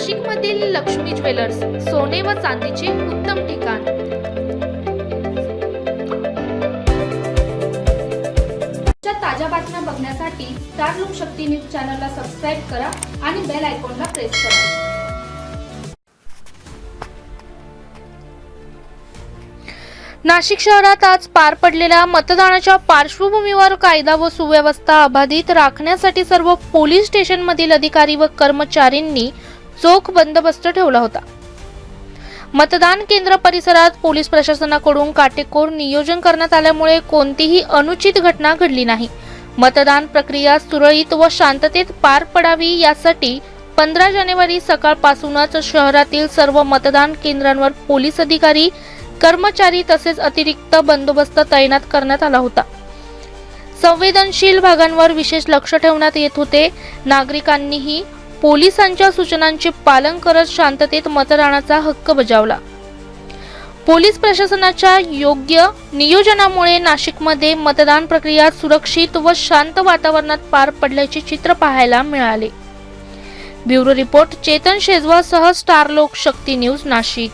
नाशिकमधील लक्ष्मी ज्वेलर्स सोने व चांदीचे उत्तम ठिकाण। ताज्या बातम्या बघण्यासाठी स्टार लोकशक्ती न्यूज चॅनलला सबस्क्राइब करा आणि बेल आयकॉनला प्रेस करा। नाशिक शहरात आज पार पडलेल्या मतदानाच्या पार्श्वभूमीवर कायदा व सुव्यवस्था अबाधित राखण्यासाठी सर्व पोलीस स्टेशनमधील अधिकारी व कर्मचाऱ्यांनी चोख बंदोबस्त ठेवला होता। मतदान केंद्र परिसरात पोलीस प्रशासनाकडून काटेकोर नियोजन करण्यात आल्यामुळे कोणतीही अनुचित घटना घडली नाही। मतदान प्रक्रिया सुरळीत व शांततेत पार पडावी यासाठी 15 जानेवारी सकाळपासूनच शहरातील सर्व मतदान केंद्रांवर पोलीस अधिकारी, कर्मचारी तसेच अतिरिक्त बंदोबस्त तैनात करण्यात आला होता। संवेदनशील भागांवर विशेष लक्ष ठेवण्यात येत होते। नागरिकांनीही पोलिसांच्या सूचनांचे पालन करत शांततेत मतदानाचा हक्क बजावला। पोलीस प्रशासनाच्या योग्य नियोजनामुळे नाशिकमध्ये मतदान प्रक्रिया सुरक्षित व शांत वातावरणात पार पडल्याचे चित्र पाहायला मिळाले। ब्युरो रिपोर्ट चेतन शेजवळ सह स्टार लोकशक्ती न्यूज नाशिक।